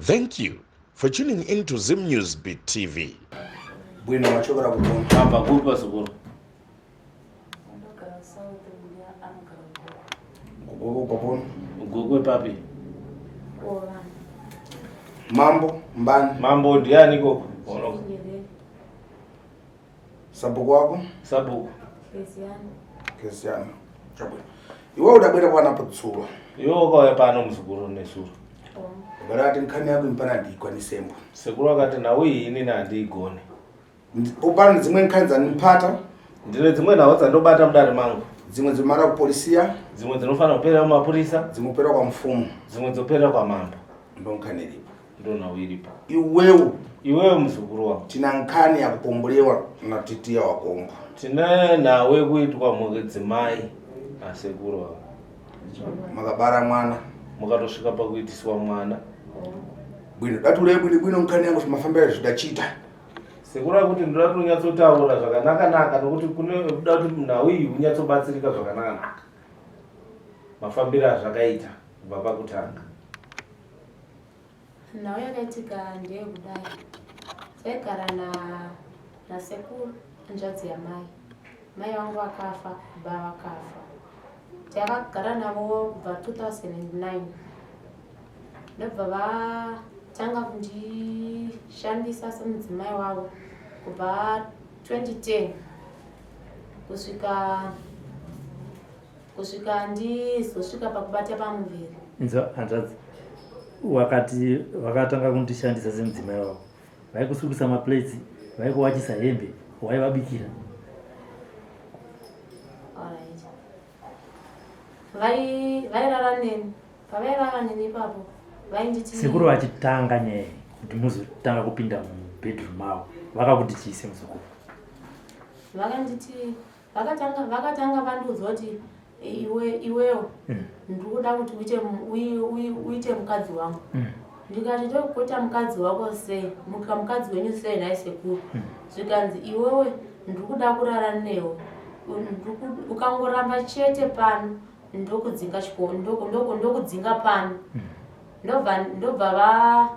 Thank you for tuning into Zim News Beat TV. Bwino wachokera kutoka hapa kupa sokoro. Gogo papi. Mambo mbani. Mambo ndiani koko. Sabuku wako? Sabuku. Kesiano. Chabwe. Iwe udabwera bwana patsuwa. Yo kwa pano msukuru nesuru. Barati nkhani yako impana ndikwa nisembo. Sekuru akati na uyi ini na ndigone. Upana zimwe nkhanza nimpata. Ndile zimwe nawo ndobata mdari mangu. Zimwe zimara ku polisia, zimwe zinofana kupera mu mapolisa, zimwe upera kwa mfumu, zimwe zopera kwa mambo. Ndo nkhani ilipo. Ndo na uilipo. Iwewe msukuru wangu. Tina nkhani ya kupombolewa na titia wa Kongo. Tina na wewe kuitwa mwezimai asekuru wangu. Makabara mwana. Mukatoshika pa kuitiswa mwana. Bwino datule bwino nkhani yangu mafambira zidachita. Sekura kuti ndoratu nyatsotaura zvakanaka nokuti kune dati nawi unyatsobatsirika zvakanaka. Mafambira zvakaita kubva pakutanga. Nawe yakaitika ndiye kudai. Taigara na sekuru hanzvadzi yamai. Mai vangu vakafa, baba vakafa. Takagara navo kubva 2009. Ndobva vatanga kundishandisa semudzimai wavo kubva 2010 kusvika ndizosvika pakubata pamuviri. Hanzvadzi, vakatanga kundishandisa semudzimai wavo, vaikusukisa maplates, vaikuwachisa hembe, waivabikira. Vairara neni, pavairara neni ipapo vainditi sekuru vachitanga nyaya kuti muzotanga kupinda mubedroom mavo vakakuti chiise muzukuru? Vakanditi vakatanga vandiudza kuti iwewo ndikuda kuti uite mukadzi wangu. Ndikati ndokuita mukadzi wako sei? Mukadzi wenyu sei naye sekuru? Zvikanzi iwewe ndikuda kurara newe. Ukangoramba chete pano ndokudzinga chikoro ndokudzinga pano. Ndobva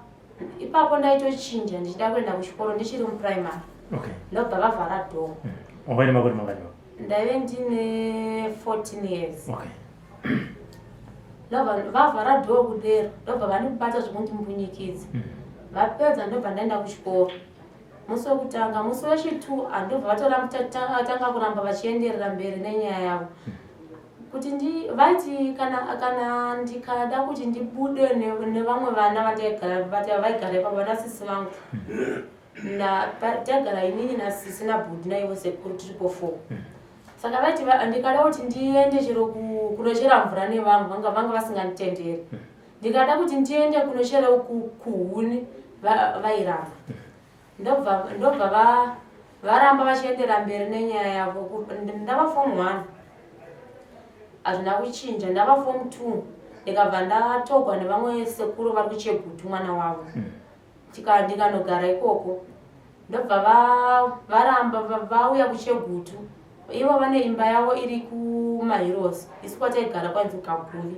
ipapo ndaitochinja ndichida kuenda kuchikoro ndichiri muprimary. Okay. Ndobva vavhara door. Wavaine makore mangani? Ndaive ndine 14 years. Okay. Ndobva vavhara door kudera, ndobva vandibata zvokuti mbunyikidzi. Vapedza ndobva ndaenda kuchikoro. Musi wekutanga, musi wechitu andobva vatanga kuramba vachienderera mberi nenyaya yavo. Kuti vaiti kana ndikada kuti ndibude nevamwe vana vaigara ipapo vanasisi vangu. Tagara inini nasisi nabhudhi naivo sekuru tiripo 4. Saka vaiti ndikada kuti ndiende chero kunochera mvura nevanhu vanga vasinganditenderi. Ndikada kuti ndiende kunochera kuhuni vairamba. Ndobva varamba vachiendera mberi nenyaya yavo. Ndava form 1. Hazvina kuchinja, ndava form 2. Ndikabva ndatogwa nevamwe sekuru vari kuChegutu mwana wavo. Ndikanogara ikoko. Ndobva varamba vauya kuChegutu. Ivo vane imba yavo iri kuMahirosi. Isu kwataigara kwanzi Kaguri.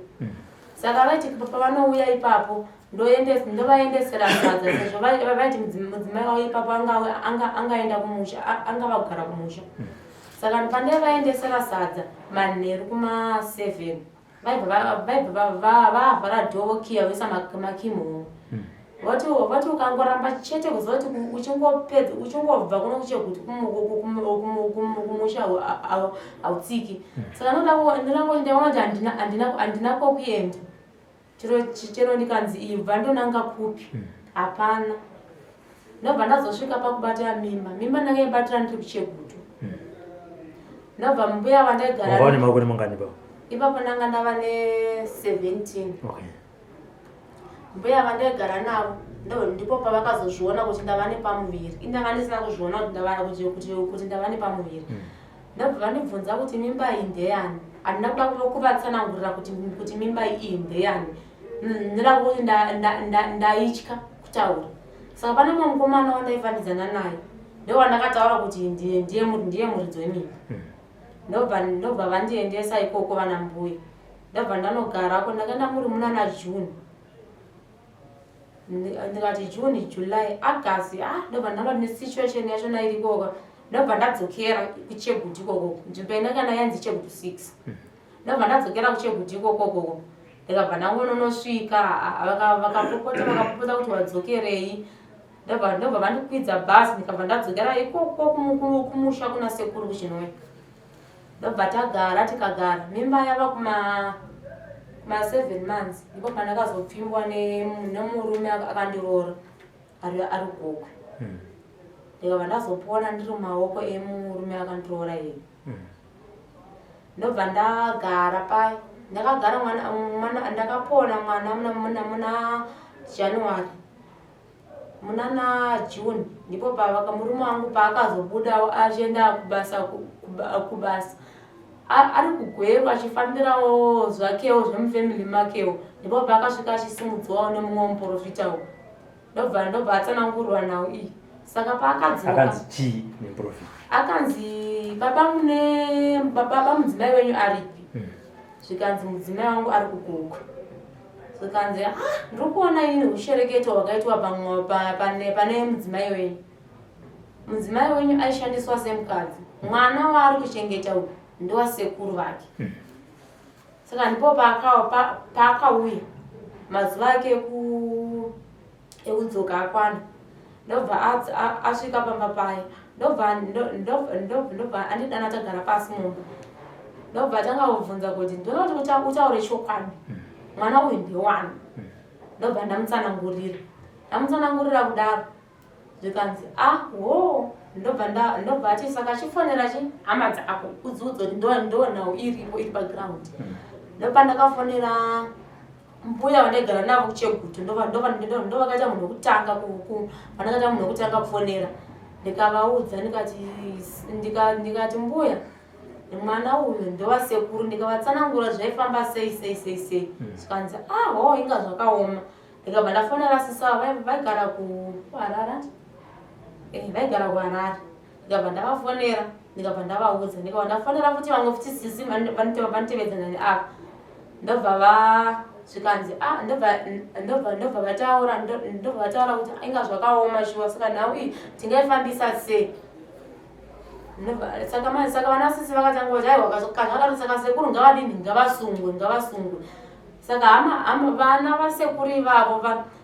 Saka vaiti pavanouya ipapo ndovaendesera sadza sezvo vaiti mudzimai wavo ipapo angaenda kumusha, angavagara kumusha. Saka pandaivaendesera sadza manheru kuma7 vaibva vavhara door vokiya voisa makimhongo. Voti ukangoramba chete kuziva kuti uchingobva kuno kuChegutu kumusha hautsiki. Saka ndinangoti handina kokuenda. Chero ndikanzi ibva ndonanga kupi? Hapana. Ndobva ndazosvika pakubata mimba ndakaibatira ndiri kuChegutu. Ndobva mbuya vandaigara. Wavaone makore mangani baba? Ipapo ndanga ndava ne17. Okay. Mbuya vandaigara navo ndipo pavakazozviona kuti ndava nepamuviri. Indanga ndisina kuzviona kuti ndava nepamuviri. Ndobva vandibvunza kuti mimba iyi ndeyani. Handina kuda kuvatsanangurira kuti mimba iyi ndeyani. Ndinoda kuti ndaitya kutaura. Saka pane mumwe mukomana wandaifambidzana naye ndowandakataura kuti ndiye muridzi wemimba. Ndobva vandiendesa ikoko vana mbuya. Ndobva ndanogarako, ndakaenda muri muna June. ndikati June, July, August ndobva ndava nesituation yachona irikoka ndobva ndadzokera kuChegutu ikoko nzvimbo indakana yanzi Chegutu 6 ndobva ndadzokera kuChegutu ikoko ndikabva ndangononosvika vakapopota kuti vadzokerei ndobva vandikwidza bhazi ndikabva ndadzokera ikoko kumusha kuna sekuru kuChinwe ndobva tikagara mimba yava kuma 7 months ndipo pandakazopfimbwa nemurume akandiroora ari goko ndikabva ndazopona ndiri mumaoko emurume akandiroora iye ndobva ndagara paya ndakagara mwana ndakapona mwana muna January muna June ndipo murume wangu paakazobudawo achienda kubasa ari kugwerwa achifambirawo zvakewo zvemufamily makewo ndipo paakasvika achisimudzwawo nemumwe muprofitawo ndobva atsanangurwa nawo iyi saka paakadzoka akanzi baba mudzimai wenyu aripi zvikanzi mudzimai wangu ari kugogwa zvikanzi ndiri kuona ini ushereketo hwakaitwa pane mudzimai wenyu. Mudzimai wenyu aishandiswa semukadzi, mwana waari kuchengeta uyu ndowasekuru vake. Saka ndipo paakauya mazuva ake ekudzoka akwana, ndobva asvika pamba paya, ndobva andidana tagara pasi mumba, ndobva tangobvunza kuti ndinoti utaure chokwadi, mwana uyu ndewani. Ndobva ndamutsanangurira kudaro, zvikanzi ndobva ati saka chifonera hama dzako udziudze kuti ndonawo iripo iri paground. Ndobva ndakafonera mbuya wandaigara navo kuChegutu, ndovakaita munhu wekutanga vandakaita munhu wekutanga kufonera. Ndikavaudza ndikati mbuya, mwana uyu ndowasekuru, ndikavatsanangura zvaifamba sei. Zvikanzi inga zvakaoma. Ndikabva ndafonera sisava vaigara kuHarare. Vaigara kuHarare. Ndikabva ndavafonera, ndikabva ndavaudza, ndikabva ndafonera futi vamwe futi sisi vanotevedzana neava. Ndobva zvikanzi ndobva vataura kuti inga zvakaoma shuwa, saka nhau iyi tingaifambisa sei. Saka vanasisi vakatanga kuti kazvakati saka sekuru ngavadini, ngavasungwe. Saka vana vasekuru ivavo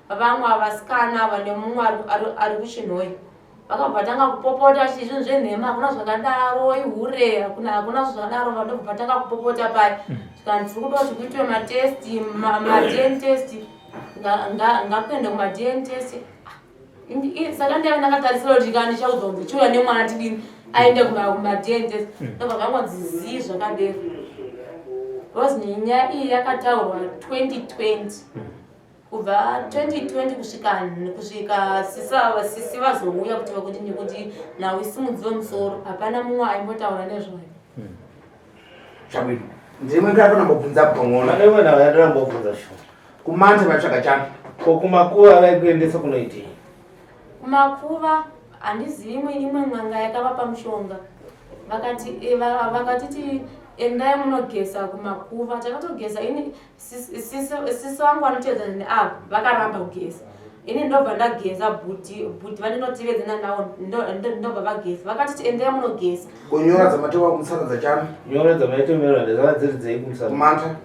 vamwe vasikana vane mumwe ari kuChinhoyi vakabva tanga kupopota zvinhu zvenhema, hakuna zvakadaro, ihure, hakuna zvakadaro, vandobva tanga kupopota paya. Zvikanzi tiri kuda kuti kuitwe matesti, ma-DNA test, ngakuende kuma-DNA test. Saka ndakatarisira kuti kana ndichaudzwa kuti chiuya nemwana tidini aende kuma-DNA test. Ndobva vangodziziyi zvakadero. Because nyaya iyi yakataurwa 2020. Kubva 2020 kusvika sisi vazouya kuti vakudini kuti nawe isimudziwe musoro, hapana mumwe aimbotaura nezvayo. Chabwino. Ndimwe ndakambobvunza pamona. Newe nawe ndakambobvunza sho. Kumanta vatsvaka chani. Ko kumakuva vaikuendesa kunoitei? Kumakuva handizivi imwe n'anga yakavapa mushonga. Vakatiti endai munogesa kumakuva. Takatogesa ini sisi vangu vanotevedzana neavo vakaramba kugesa. Ini ndobva ndagesa bhuti vandinotivedzana navo ndobva vagesa. Vakatiti endai munogesa. Kunyora dzamatewa kumusana chani. Nyora dzamaitemerwa ndezava dziri dzei kumusana. Kumanta.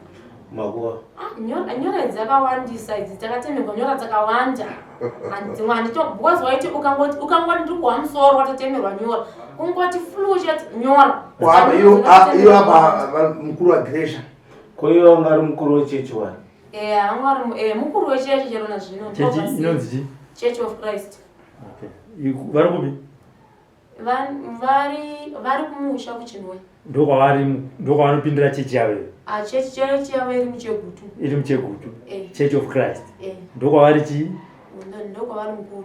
Kumakuva. Nyora idzi dzakawandisa idzi, takatemerwa nyora dzakawanda. Because waiti ukangoti ndiri kuhwa musoro watotemerwa nyora. Kungoti flu chete nyora. Iyo apa mukuru wa Gresha. Ko iyo anga ari mukuru wechechi wani? Mukuru wechechi chero nazvino. Inonzi Church of Christ. Vari kupi? Vari kumusha kuChinhoyi. Ndokwavanopindira chechi yavo. Chechi yavo iri muChegutu. Iri muChegutu. Church of Christ. Ndokwavari chii? Ndokwavari mukuru.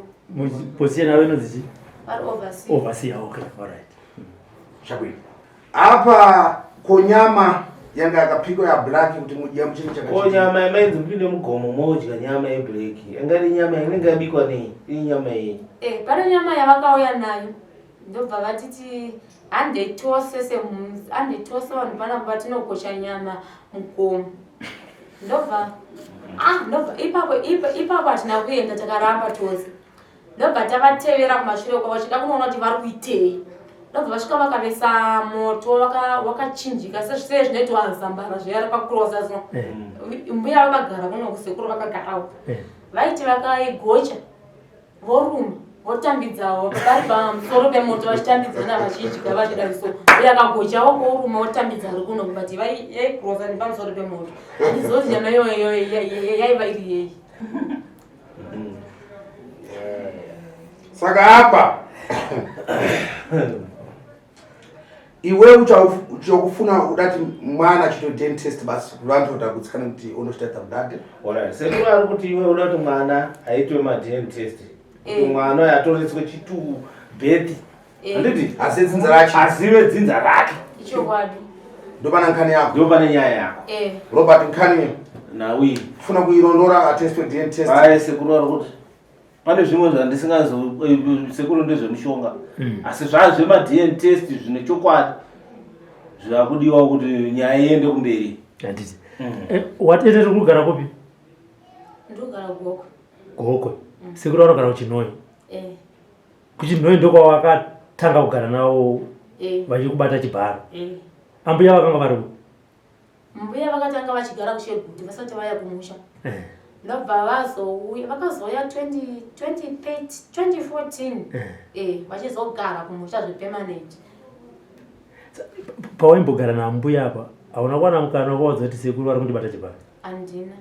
Position yavo inonzi chii? Vari overseer. Overseer, okay, all right. Chabwino. Apa konyama yanga yakapikwa ya black kuti mudya muchini chakachiti. Ko nyama yamainzi mupinde mugomo modya nyama yeblack. Engari nyama inenge yabikwa nei? Iri nyama yei? Pane nyama yavakauya nayo. Ndobva vatiti handetose vanhu panapa patinokosha nyama mugomo. Ndobva Ndobva ipapo hatina kuenda takaramba tose. Ndobva tavatevera kumashure kwavo vachida kunoona kuti vari kuitei. Ndobva vasvika vakavesa moto wakachinjika sezvise zvinoitwa zambara zviyari pakurosa zino. Mbuya vakagara kuno kusekuru vakagarawo. Vaiti vakaigocha voruma votambidzawo vari pamusoro pemoto vachitambidzana vachidya vachida so yakagochawo koruma votambidza ri kuno but yaikurosa nepamusoro pemoto. Handizozi nyama iyoyo yaiva iri yei. Saka apa iwe uchokufuna udati mwana chito dentist basi vantu votagutsikana kuti unochita tabdade. Alright, sekuru ari kuti iwe udati mwana aitwe ma DNA test. Mwana yatoreswe chitu birth. Handiti asi dzinza racho asiwe dzinza rake. Icho kwadi. Ndopana nkhani yako. Ndopana nyaya yako. Robert nkhani nawi funa kuirondora atestwe DNA test. Hai sekuru ari kuti pane zvimwe zvandisingazo sekuru ndezvemushonga asi zvazve ma DNA test zvine chokwadi zvakudiwa kuti nyaya iende kumberi. Handiti watete kugara kopi? Ndogara Goko. Goko. Sekuru anogara kuChinoi. Kuchinoi ndoko wakatanga kugara nawo vachikubata chibharo. Ambuya vakanga vari ku? Mbuya vakatanga vachigara kuSheguti vasati vaya kumusha. Ndobva vazouya vakazoya 2014 vachizogara kumusha zvepermanent. Pawaimbogara nambuya apa hauna kuwana mukana wakaudza kuti sekuru vari kundibata chibharo? Handina.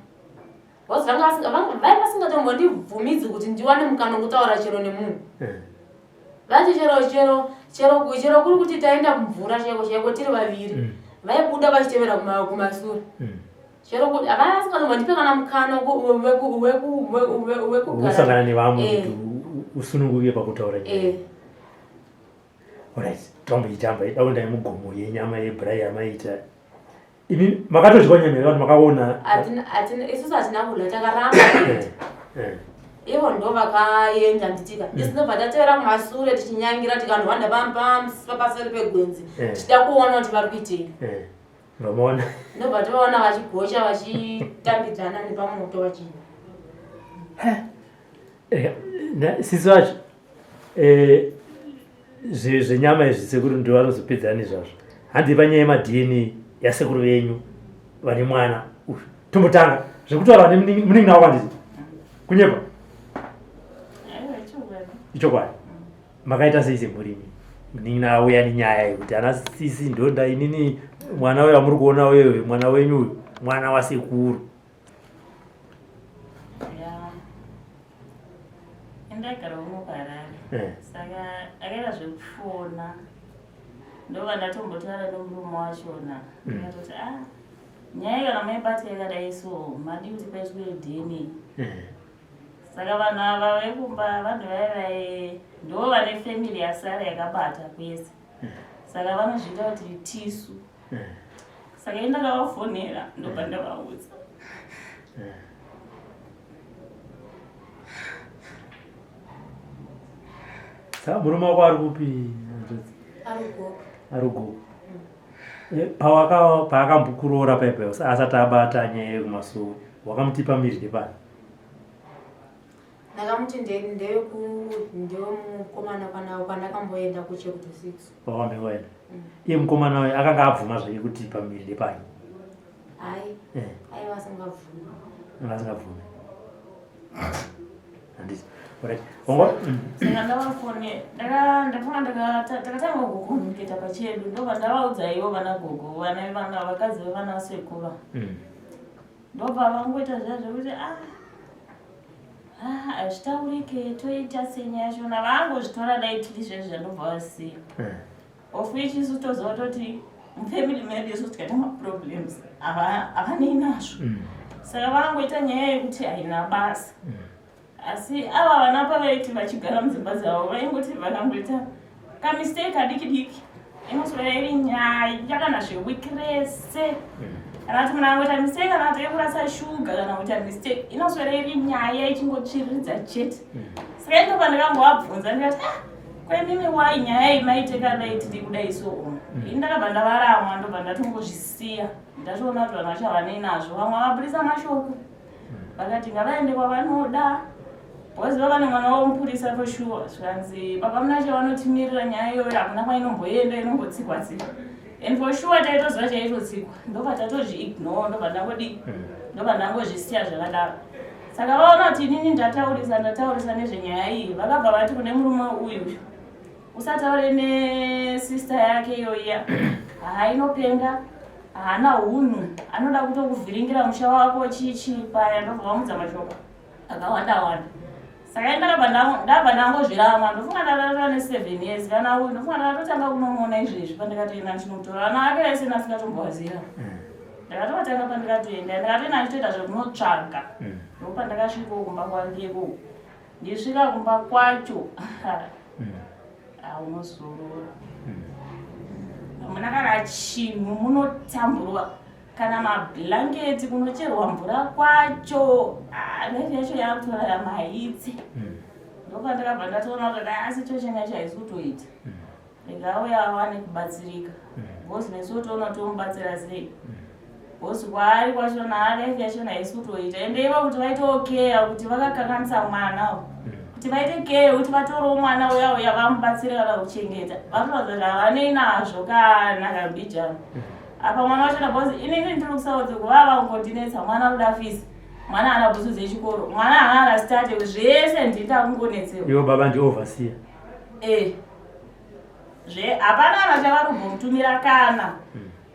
Vai vasingatombondibvumidzi kuti ndiwane mukana wekutaura chero nemunhu. Vati chero kuri kuti taenda kumvura cheko tiri vaviri vaibuda vachitevera kumasure. Chero kuti havana vasingatombondipe kana mukana wekusangana nevamwe kuti usununguke pakutaura. Alright, tomboitamba idaunda yemugomo yenyama yebhurai yamaita. Ini makatodya nyama yavanhu makaona? Isusu hatina kudya takaramba. Ivo ndo vakaenda nditika. Ndobva tatevera kumasure tichinyangira tikandwanda paseri pegwenzi. Tichida kuona kuti vari kuitei. Ndamaona. Ndobva tovaona vachigocha vachitambidzana nepamoto vachii. Sisi vacho zvenyama izvi sekuru ndo vanozopedzana nezvazvo. Handi panyaya yemadna yasekuru venyu vane mwana tombotanga zvekutaura muningi navo kwanditi kunyepa ichokwadi makaita sei semurimi muningi nauya nenyaya yekuti ana sisi ndonda inini mwana uyo amuri kuona wewe mwana wenyu uyu mwana wasekuru. Ndagara uno Harare saka akaita zvekufona ndova ndatombotaura nomurume wachona akatoti nyaya kana maibata yakadai so madi kuti paiswe DNA. Saka vanhu ava vaikumba vanhu vaivai ndo vane family yasara yakabata kwese saka vanozviita kuti tisu saka indakavafonera ndobva ndavaudza. Saka murume wako ari kupi? Ari Goko. Paakambokuroora paipa asati abata nyaya yekumasoro wakamutipa miri nepani? Ndakamuti ndewemukomana kwanakamboenda kuChegutu 6. Wakamboenda. Iye mukomana wayo akanga abvuma zvake kutipa miri nepani? Hai. Aiva asingabvumi. Asingabvumi. Handiti. Alright. Saka ndavafone ndakatanga kukomuniketa pachedu ndobva ndavaudza ivo vana Gogo vana vakadzi vevana sekuru ndobva vangoita zvazvokuti hazvitaurike toita senya yachona vangozvitora dai tiri zvezvo zvandobva vasiya of which isu toziva toti mufamily medu isu tikaita maproblems havanei nazvo saka vangoita nyaya yekuti haina basa. Asi ava vana pavaiti vachigara mudzimba dzavo vaingoti vakangoita kamistake kadiki diki inoswera iri nyaya yakana zvewiki rese kana kuti munhu angoita mistake kana kuti yekurasa shuga kana kuita mistake inoswera iri nyaya ichingotsviridza chete. Saka indobva ndakambovabvunza ndikati kwemimi wai nyaya imaiteka dai tiri kudai so ini ndakabva ndavaramwa ndobva ndatongozvisiya ndatoona kuti vanhu vachavanei nazvo vamwe vabudisa mashoko vakati ngavaende kwavanoda because vava nemwana womupurisa for sure zvanzi baba munacho vanotimirira nyaya iyoyo hakuna kwainomboenda inombotsikwa-tsikwa and for sure taitoziva chaitotsikwa ndobva tatozviignore ndobva ndangodi ndobva ndangozvisiya zvakadaro saka vaona kuti inini ndataurisa nezvenyaya iyi vakabva vati kune murume uyu usataure nesista yake iyoiya hainopenga haana hunhu anoda kutokuvhiringira musha wako chichi paya ndobva vamudza mashoko akawanda-wanda saka ndabva ndangozvirama ndofunga ndatatova ne7 years kana uyu ndofunga ndatatotanga kunomona izvezvi pandikatoenda ndichinotora ana ake aise ndasingatombovazira ndakatovatanga pandikatoenda ndikatoenda ndichitoita zvekunotsvaga ndopandakasvikawo kumba kwangeko ndisvika kumba kwacho unosorora hamuna kana chinhu munotamburwa kana mabhlanketi kunocherwa mvura kwacho life yacho yakutora yamaitsi ndopa ndakabva ndatoona kuti asi chochena chaisi kutoita ndikauya wane kubatsirika bhosi nesu toona tomubatsira sei bhosi kwaari kwachona life yachona haisi kutoita ende ivo kuti vaite okeya kuti vakakanganisa mwanawo kuti vaite keya kuti vatorewo mwana uya vamubatsire kana kuchengeta vatoradza kuti havanei nazvo kana kabhijana apa mwana wachona bhosi inini ndiri kusaudza kuvava kungodinetsa mwana kuda fisi mwana haana bhusu dzechikoro mwana haana state zvese ndinda kungonetsewa iwo baba ndioverseer hapana ana chavarumbomutumira kana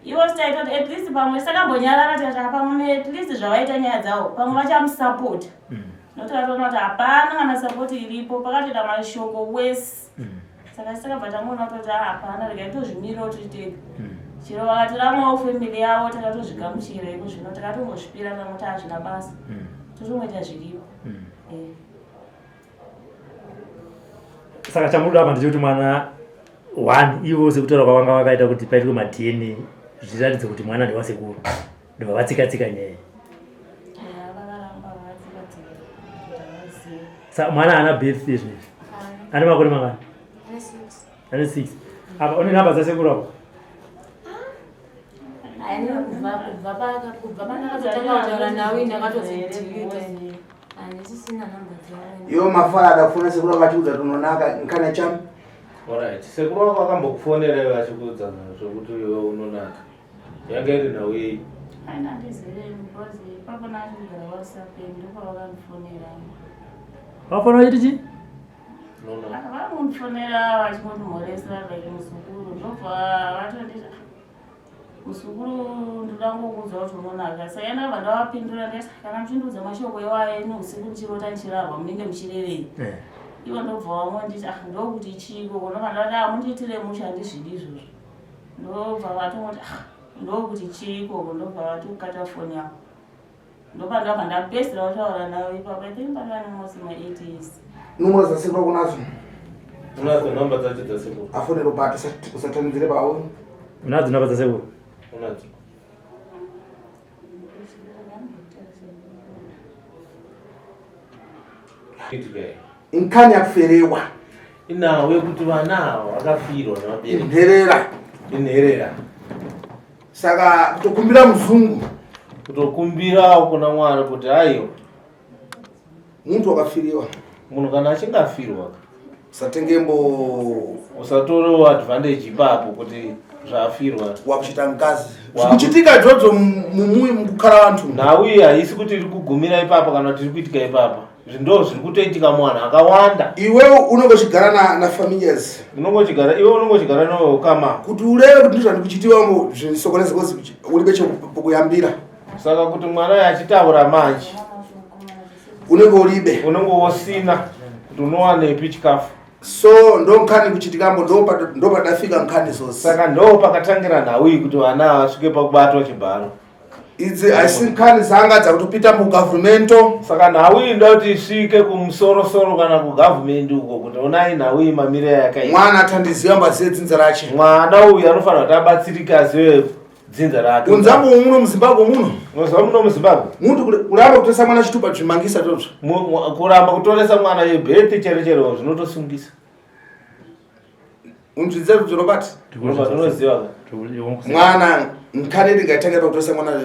ivo sitaita kuti at least pamwe sakambonyarara tikati pamwe at least zvavaita nyaya dzavo pamwe vachamusapota nokuti vatoona kuti hapana kana sapoti iripo pakatoita mashoko wese saka sakabva tangoona kutoti hapana rikaitozvimirira kuti titega chero vakati ramwawo family yavo takatozvigamuchira iko zvino takatongozvipira namuti hazvina basa totongoita zviripo saka chamuruda apa ndechekuti mwana 1 ivo sekutaura kwavanga vakaita kuti paitwe madna zviratidze kuti mwana ndewasekuru ndobva vatsika-tsika nyaya saka mwana haana birthday zvinezvi ane makore mangani ane 6 apa une nhamba dzasekuru apo kubva pandakatotanga kutaura nawe ndakatozitilita handisisina namba dzawo iwo mafara adakufuna sekuru akatiudza tunonaka nkana cham alright sekuru wako akambokufonera vachikuudza zvokuti iwe unonaka yange iri nawei haina handiziveni because ipapo nachigara whatsapp ndopavakanifonera vafanira chiti chii vamundifonera vachingondimhoresa like musukuru ndobva vatondita musukuru ndodangokuudza kuti unonaka saka ndabva ndavapindura ndati kana muchindiudza mashoko iwayenyu usiku ndichirota ndichirarwa munenge muchirevei ivo ndobva vamwe nditi ndokuti chiko kunova ndati amundiitire musha handizvidi izvozvo ndobva vatongoti ndokuti chiko ndobva vati kukata foni yako ndopa ndabva ndapesira kutaura nawe ipapo I think pandane mosi ma8 years numero dzasekuru kunazo unadzo nhamba dzacho dzasekuru afonero bati usatanidzire pawe unadzo nhamba dzasekuru unadzo inkani yakuferewa inawe kuti vana vakafirwa navabereki inherera inherera saka kutokumbira muzungu kutokumbira kuna mwari kuti aiyo muntu wakafiriwa munhu kana achinge afirwa usatengembo usatorewo advantage ipapo kuti zvafirwa wakuchita mkazi zvikuchitika izvozvo mumuyi mukukhala vantu nawi haisi kuti iri kugumira ipapo kana kuti iri kuitika ipapo ndo zviri kutoitika mwana akawanda iwewe unongochigara na familias iwe unongochigara nawo kama kuti ureve kuti ndizvo ndikuchitiwamo zvisokoneza kozi uri pekuyambira saka kuti mwana yachitaura manje unenge uribe unenge wosina kuti unowanepi chikafu so ndo nkhani kuchitikambo ndo padafika nkhani zose saka ndo pakatangira nawi kuti vana vasvike pakubatwa chibharo idzi haisi nkhani dzanga dzakutopita mugavhumento saka nawi ndoti isvike kumusorosoro kana kugavhumenti uko kuti onai nawi mamire yakaita mwana athandiziva mbaziye dzinza rache mwana uyu anofanira kuti abatsirike azive dzinza rake unzambo muno muzimbabwe muno unozva muno muzimbabwe muntu kuramba kutoresa mwana chitupa zvimangisa tozvo kuramba kutoresa mwana yebheti cherecherewo zvinotosungisa unzvidzira kuti zvinobati tinoziva mwana nkhani ndingaitangeta kutoresa mwana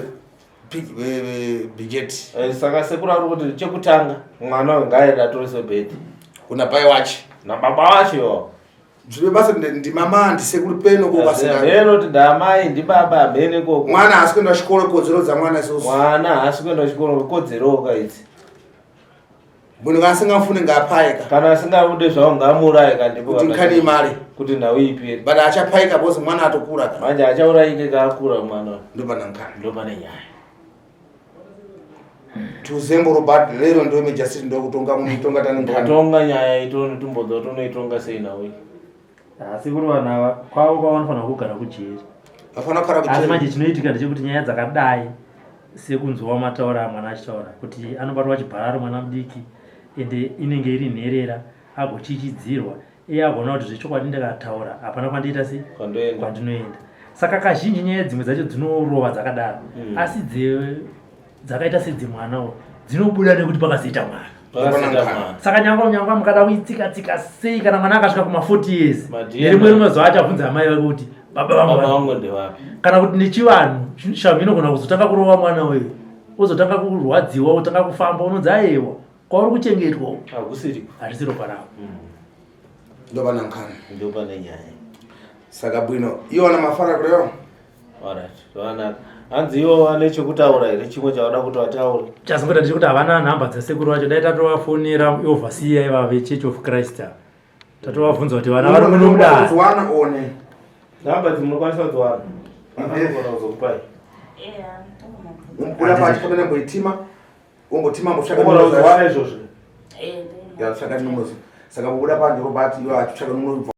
bigeti saka sekuru ari kuti chekutanga mwana wangaenda atorise bhedhi kuna pai wacho nababa wacho zvive basa ndimama ndisekuru peno kokasino kuti ndamai ndibaba amene koko mwana haasi kuenda chikoro kodzero dzamwana isusu mwana haasi kuenda chikoro kodzeroka idzi munhu kana asingafune ngaapaika kana asingabude zvawo ngaamuraika kuti nkhani mari kuti nhau ipere but achapaika because mwana atokura ka manje achauraike kaakura mwana ndopana nkhani ndopane nyaya tuzembo Robert lero ndo imejasiri ndo kutonga mutonga tani atonga nyaya itono tumbodzo tonoitonga sei nawe asi kuri vanhu ava kwavo kwavanofanira kugara kujeri afana kugara kujeri asi manje chinoitika ndechekuti nyaya dzakadai sekunzwa mataura mwana achitaura kuti anobatwa chibhararo mwana mudiki ende inenge iri nherera agochichidzirwa iye agona kuti zvechokwadi ndakataura hapana kwandiita sei kwandinoenda saka kazhinji nyaya dzimwe dzacho dzinorova dzakadaro asi dzakaita sedzemwanawo dzinobuda nekuti pakazoita mwana saka nyangwa mukada kuitsika sei kana mwana akasvika kuma40 years nerimwe rimwe zuva achabvunza amai vake kuti baba vangu ndevapi kana kuti nechivanhu shamhu inogona kuzotanga kurova mwana wewe ozotanga kurwadziwa otanga kufamba unonzi ayewa kwauri kuchengetwa harisiro paravo ndopana nkhani ndopane nyaya saka bwino iwana mafara kuleyo alright zvanaka hanzi iwo ane chekutaura here chimwe chavada kuti vataura chazongota ndichikuti havana nhamba dzesekuru vacho dai tatovafonera ovasiya ivava vechurch of Christ tatovabvunza kuti vana vari munomudana one nhamba dzimunokwanisa kudziwana anogona kuzokupai ula pachi kamene mboitima ungotima mbotsvaka izvozvo yatsvaka numozi saka mubuda panje Robert iwo achitsvaka numozi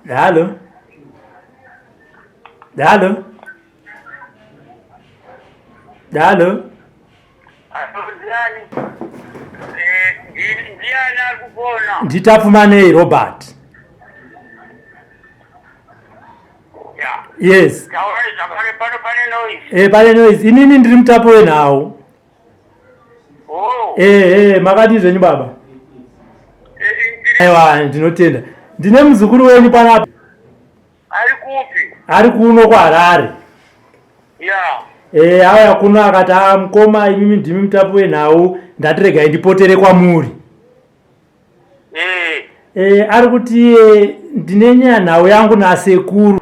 Hello. Hello. Hello. Nditafumanei Robert. Yes. Pane noise. Inini ndiri mutapo wenhau. Makati zvenyu baba. Aiwa, ndinotenda. Ndine muzukuru wenyu panapa. Ari kupi? Ari kuno kwaHarare. Auya kuno akati mukoma imimi ndimi mutapo wenhau ndatiregai ndipotere kwamuri. Ari kuti ndine nyaya nhau yangu nasekuru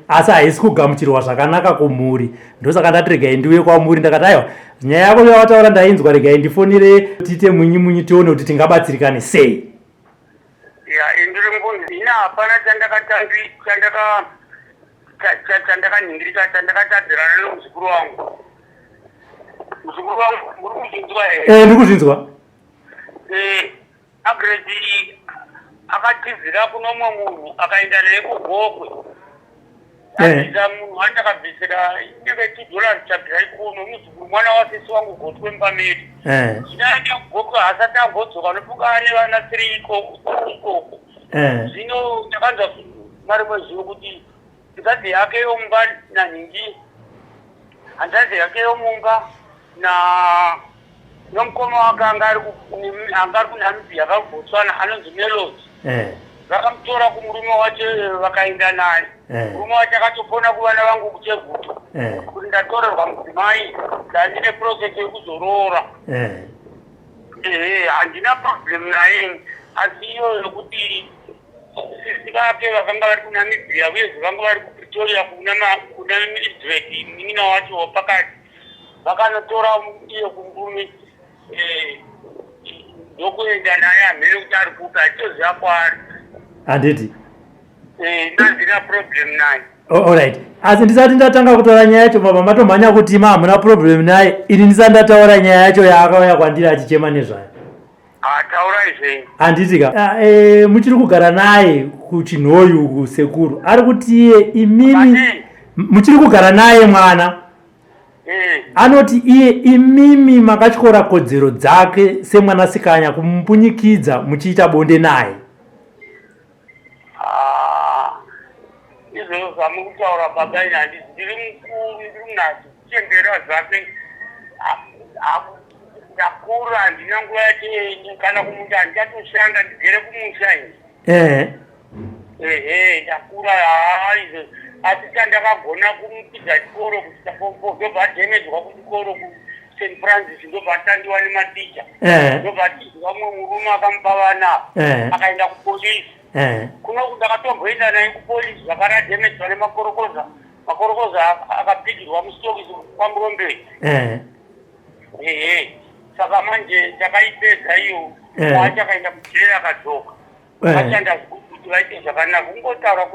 asi haisi kugamuchirwa zvakanaka kumuri ndosaka ndatiregai ndiuye kwamuri ndakati aiwa nyaya yako yawataura ndainzwa regai ndifonere tiite munyi tione kuti tingabatsirikane sei. Indiri mbunzi ina hapana chandakanyingirika chandakatadzirana nomuzukuru wangu. Muzukuru wangu uri kuzvinzwa here? Ndiri kuzvinzwa. Agredi akatizira kuno mumwe munhu akaenda naye kuGokwe. Achiza munhu atakabvisira inenge $2 chabvirai kuno muzukuru mwana wasisi wangu Gotwe Mbameri. Chinaenda kuGokwe haasati ambodzoka nopuka ane vana 3 ikoko. Zvino ndakanzwa mari mwezvino kuti hanzvadzi yake yomumba naNhingi, hanzvadzi yake yomumba nomukoma wake anga ari kuNamibia akakuBotswana anonzi Melody. Vakamutora kumurume wacho vakaenda naye. Murume wacho akatopona kuvana vangu kuChegutu kuti ndatorerwa mudzimai ndandine process yekuzorora. Handina problem naye asi iyo yokuti sisi vake vakanga vari kuNamibia uye vanga vari kuPretoria kuna Midrand nin'ina wacho wapakati vakanotora iye kumurume ndokuenda naye hamene kuti ari kupi achitoziva kwaari. Handiti ndandina problem naye. Alright. Asi ndisati ndatanga kutaura nyaya yacho baba matomhanya kuti hamuna problem naye ini ndisati ndataura nyaya yacho yaakauya kwandiri achichema nezvayo. Taurai zvenyu. Handitika muchiri kugara naye kuChinhoyu kusekuru ari kuti iye imimi muchiri kugara naye mwana anoti iye imimi makatyora kodzero dzake semwanasikanya kumupunyikidza muchiita bonde naye. izvozvo zvamukutaura baba ine handisi ndiri mukuru ndiri munatsi kuchembera zvake ndakura handina nguva yatei kana kumuti handicatoshanda ndigere kumusha ini ndakura izvo asi chandakagona kumupidza chikoro kusvika ndobva adhemedzwa kuchikoro kuSt Francis ndobva atandiwa nematicha ndobva atizwa mumwe murume akamupa vana akaenda kupolisi kunoku ndakatomboenda naye kupolisi zvakaradhemedzwa nemakorokoza akapigirwa musitokisi kwaMuromberi saka manje takaipedza iyo wacho akaenda kujeri akadzoka achandazwi kuti vaite zvakanaka kungotaura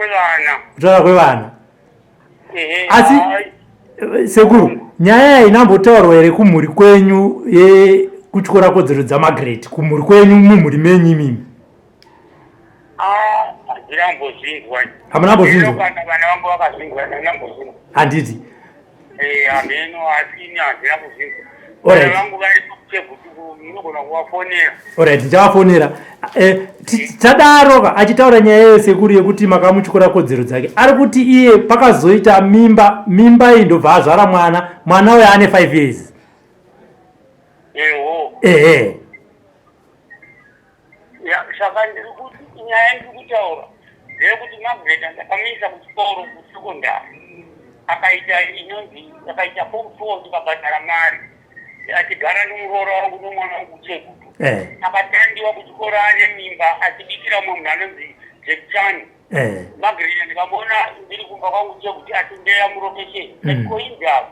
kwevana asi sekuru nyaya inambotaurwa here kumhuri kwenyu yekutyora kodzero dzaMargaret kumhuri kwenyu mumhuri menyu imimi? handinambozvinzwa. Hamunambozvinzwa? Kana vana vangu vakazvinzwa handinambozvinzwa. Handiti? Hameno asini handinambozvinzwa. Alright. Vana vangu vari kuchegutu ndinogona kuvafonera. Alright, ndichavafonera. Tadaro achitaura nyaya yesekuru yekuti makamutyora kodzero dzake. Ari kuti iye pakazoita mimba iyi ndobva azvara mwana uyo ane 5 years. Saka ndiri kuti nyaya ndiri kutaura ndeyekuti Margaret ndakamuisa kuchikoro kusekondari akaita inonzi akaita form 4 ndikabhadhara mari achigara nomuroora wangu nomwana wangu kuchegutu akatandiwa kuchikoro ane mimba achibikira mumwe munhu anonzi Jack Chan. Margaret ndikamuona ndiri kumba kwangu kuchegutu atindeya murokesheni koindavo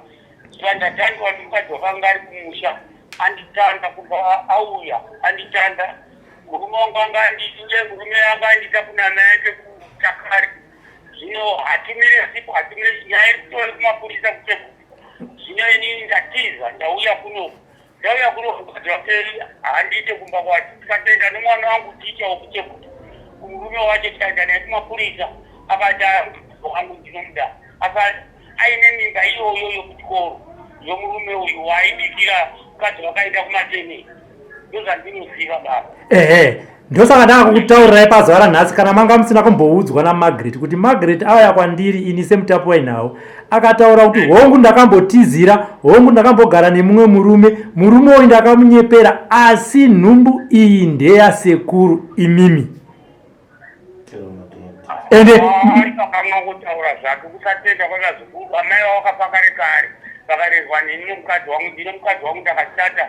saka ndatandiwa ndimukadzi wakanga ari kumusha anditanda kubva auya anditanda murume wangu anga anditi njengurume anga andita kunama yake kutakari zvino hatimire sipo hatimire nyaya iri kutori kumapurisa kuchegutu zvino inini ndatiza ndauya kuno mukadzi wake handiite kumba kwati tikatoenda nomwana wangu ticha wokuchegutu kumurume wacho tikaenda naye kumapurisa akati wangu ndinomuda akati aine mimba iyoyo yokuchikoro yomurume uyu waaibikira mukadzi wakaenda kumateni ndozvandinoziva baba. Ndosaka ndanga kukutaurirai pazuva ranhasi kana manga musina kumboudzwa naMargaret kuti Margaret auya kwandiri ini semutapu wainawo akataura kuti hongu ndakambotizira hongu ndakambogara nemumwe murume uyu ndakamunyepera asi nhumbu iyi ndeyasekuru imimi. Pakamwa kutaura zvake kusatenda kwakazukuru amai vavo vakafa kare kare vakarerwa neni nomukadzi wangu ndine mukadzi wangu ndakashata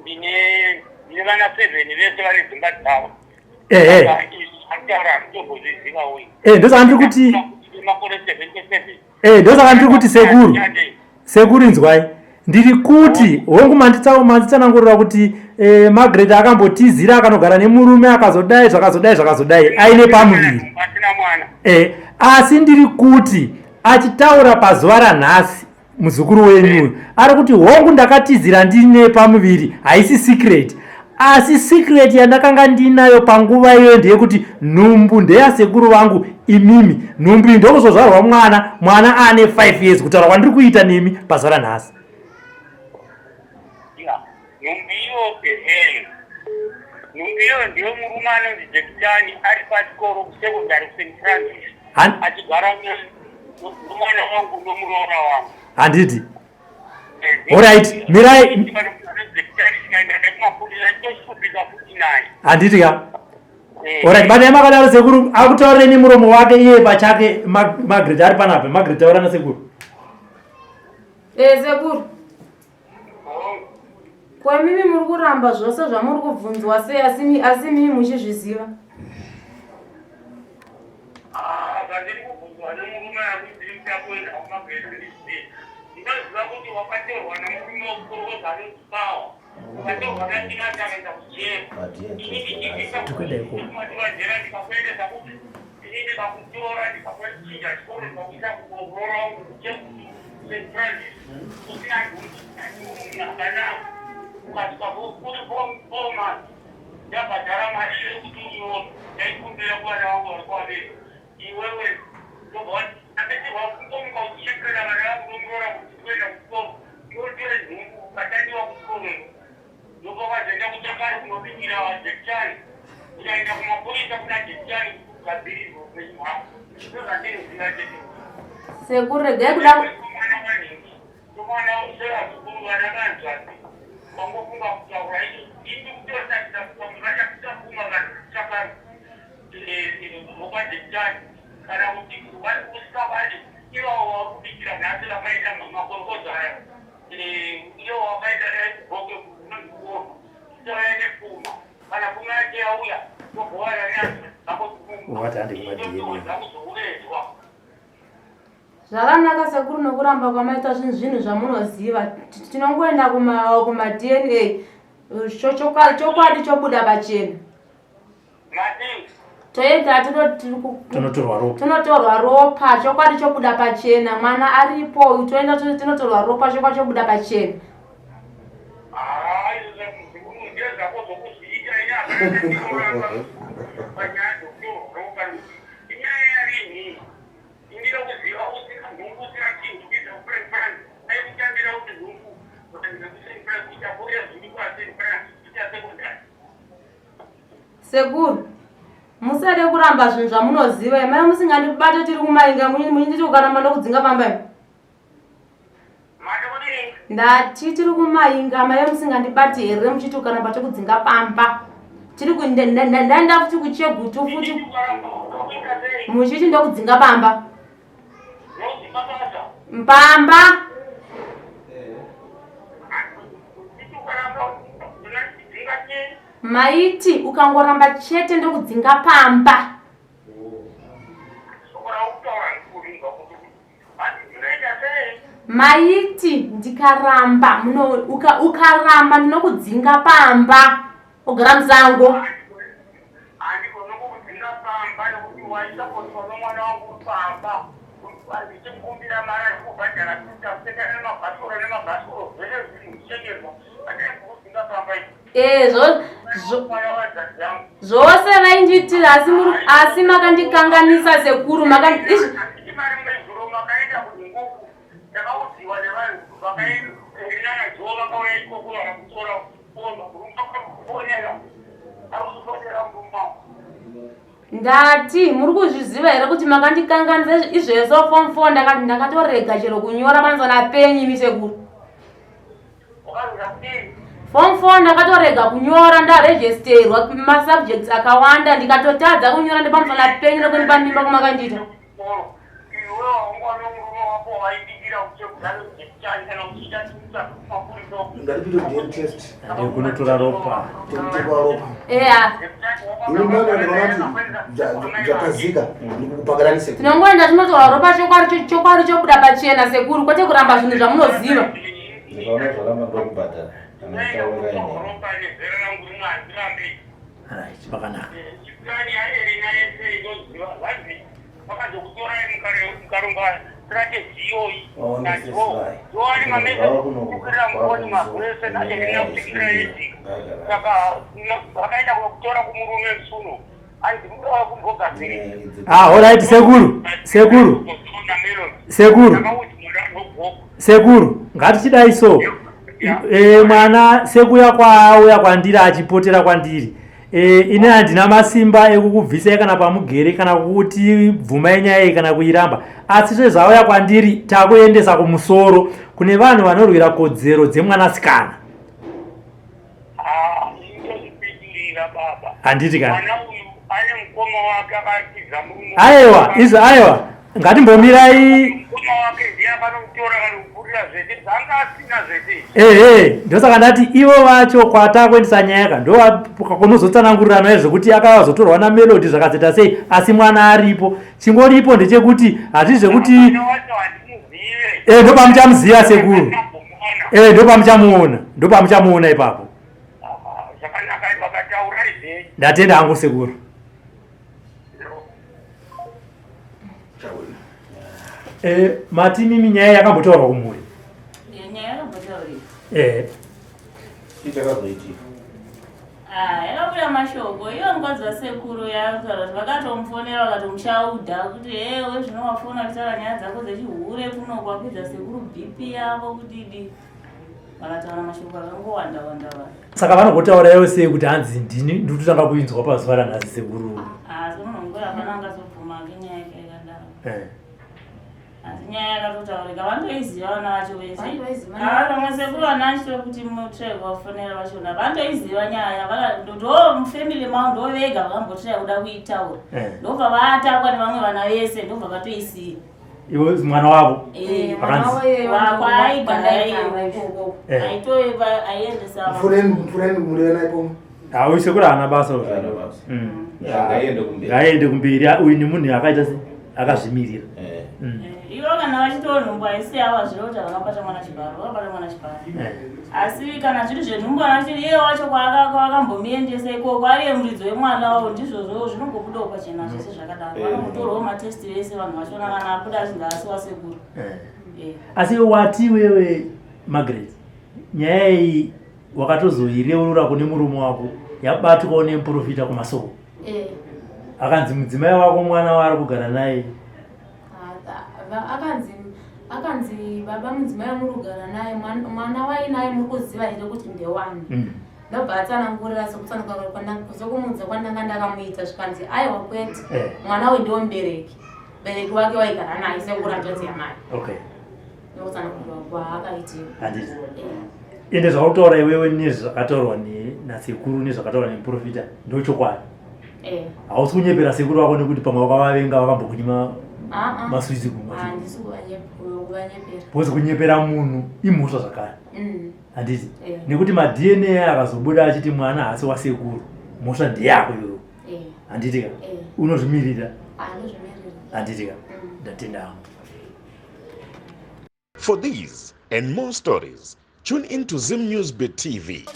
ndine vana 7 vese vari dzimba dzavo. Akutaura handitombozviziva uyu. Ndosaka ndiri kuti makore 77. Ndosaka ndiri kuti sekuru inzwai ndiri kuti hongu manditsanangurira kuti Margaret akambotizira akanogara nemurume akazodai zvakazodai aine pamuviri. Asi ndiri kuti achitaura pazuva ranhasi muzukuru wenyu ari kuti hongu ndakatizira ndine pamuviri haisi secret asi secret yandakanga ndinayo panguva iyoyo ndeyekuti nhumbu ndeyasekuru vangu imimi. Nhumbu iyi ndokuzozvarwa mwana ane 5 years kutaura kwandiri kuita nemi pazuva ranhasi. Nhumbu iyo ndiyo murume anonzi Jack Chan ari pachikoro kusekondari kuSt Francis achigara nomwana wangu nomuroora wangu. Handiti? Alright, mirai. Handiti ka? Alright, bana makadaro sekuru akutaureni muromo wake iye pachake Margaret ari panape. Margaret taura na sekuru. Sekuru. Kwa mimi muri kuramba zvose zvamuri kubvunzwa sei asi mimi muchizviziva? Vandiri kubvunzwa nemurume akudziri kutakwenda kuMargaret ndinoziva kuti wakatorwa nemurume wokukorokodza anozivawa wakatorwa natina takaenda kujeri inini ndichiisakumadivajera ndikakuendesa kuti inini ndikakutora ndikakuchinja chikoro ndikakuisa kuroora wangu kuchegutu St Francis usina akanaka ukasvika kuri foman ndabhadhara mari yekuti iyoyo ndaikumbira kuvana vangu vari kwaveri iwewe ndobva apetirwa kungomuka uchichekerera vana vangu nomuroora kuti kuenda kuchikoro yotore nhungu ukatadiwa kukono ndokwakazoenda kuchakari kunobikira jekitani ukaenda kumapurisa kuna jekitani ukabhirirwa upenyu hwako ndozvatinoziva chete Sekuru regai kuda mwana maningi tomwana serazukuru vanakanzvasi vangofunga kutaura icho indi kutoratidza kuti vachakutakuma vanachakari vokajekitani kana kuti vari kusikavali ivavo vakubikira nhasi vakaita makorokodzo aya iyo wakaita boke kunozikuona titovaene kuma kana kuma yache yauya tobhowara nyasi akuzouredzwa zvakanaka sekuru nokuramba kwamaita zvinhu zvamunoziva. Tinongoenda kuma DNA chokwadi chobuda pachena. matingi Toenda tunotorwa ropa chokwadi chobuda pachena. Mwana aripo toenda tinotorwa ropa chokwadi chobuda pachena. Sekuru musade kuramba zvinhu zvamunoziva. Mai musingandibate tiri kumainga munyinditi ukaramba ndokudzinga pamba. Ndati tiri kumainga mai musingandibate here muchiti ukaramba tokudzinga pamba. Tiri ndaenda futi kuchegutu futi muchiti ndokudzinga pamba. Mpamba maiti ukangoramba chete ndokudzinga pamba. Maiti ndikaramba ukaramba ndinokudzinga pamba ogara musango. Zvose vainditira asi makandikanganisa sekuru ndati muri kuzviziva here kuti makandikanganisa izvezvo form 4 ndakati ndakatorega chero kunyora panzana penyu imi sekuru. Form 4 ndakatorega kunyora ndaregisterwa masubjects akawanda ndikatotadza kunyora ndipamusana penyu nekunipa mimba kumakandita. kunotora ropa. Tinongoenda tinotora ropa chokwadi chobuda pachena sekuru kwete kuramba zvinhu zvamunoziva. Pakanaka. Alright sekuru ngatichidai so mwana sekuya kwaauya kwandiri achipotera kwandiri ine handina masimba ekukubvisai kana pamugere kana kuti bvumai nyaya iyi kana kuiramba, asi zvezvauya kwandiri takuendesa kumusoro kune vanhu vanorwira kodzero dzemwanasikana. Handiti kana aiwa ngatimbomirai ndosaka ndati ivo vacho kwatakuendesa nyaya ndokunozotsanangurira naye zvekuti akavazotorwa naMelody zvakazeta sei, asi mwana aripo. Chingoripo ndechekuti hazvii zvekuti ndopamuchamuziva sekuru, ndopamuchamuona ipapo. Ndatenda hangu sekuru. Mati mimi nyaya yakambotaurwa kumuri. Nyaya yakambotaurwa. Ichakazoitika. Yakabuda mashoko iyo ngodzi sekuru yakataura kuti vakatomufonera vakatomushaudha kuti wewe zvinovafona kutaura nyaya dzako dzechihure kuno kwapedza sekuru BP yavo kudidi. vakataura mashoko akangowanda wanda wanda. Saka vanogotaura iwo sei kuti hanzi ndini ndototanga kuinzwa pazuva ranhasi sekuru? Asi munhu nguva hapana angazobvuma kenyaya yake yakadaro. Asi nyaya yakatotaurika vandoiziva vana vacho vese. Vamwe sekuru vanacho kuti mutrego wafonera vachona vandoiziva nyaya ndo mufamily mavo ndo vega vakambotira kuda kuitaura. Ndobva vatakwa nevamwe vana vese ndobva vatoisiya. Iwe mwana wavo? Wakwaigara ikoko. Aitoiva aiendesa. Mfureni muriwe naipo. Hawi sekuru hana basa zvaro. Ngaende kumberi. Uyu ni munhu akaita se akazvimirira. Ivo kana vachitonhumbu haisi ava zviro kuti vakabata mwana chibharo, vakabata mwana chibharo. Asi kana zviri zvenhumbu anachiri iye wacho kwakambomuendesa ikoko ari muridzi wemwana wavo ndizvozvo zvinongobudawo pachena zvese zvakadaro. Vanomutorwawo matesti vese vanhu vachona kana abuda achinzi asi wasekuru. Asi wati wewe Margaret, nyaya iyi wakatozoireurura kune murume wako yabatwawo nemuprofita kumasoko. Akanzi mudzimai wako mwana waari kugara naye akanzi baba mudzimai muri kugara naye mwana wainaye muri kuziva here kuti ndewani. Ndobva atsanangurira sokumunza kwandanga ndakamuita zvikanzi aiwa kwete mwana uyu ndiwo mubereki wake waigara naye sekuru hanzvadzi yamai. Ndokutsanangurira kwaakaitirwa. Ende zvakutaura iwewe nezvakataurwa nasekuru nezvakataurwa nemuprofita ndochokwadi? Hausi kunyepera sekuru wako nekuti pamwe wakavavenga vakambokunyima maswitsi kumwa? Handisi kuvanyepera. Pozi kunyepera munhu imhosva zvakare. Handiti? Nekuti ma-DNA akazobuda achiti mwana haasi wasekuru, mhosva ndeyako iwewe. Handitika? Unozvimirira? Handitika? Ndatenda hangu. For these and more stories, tune into Zim News Bit TV.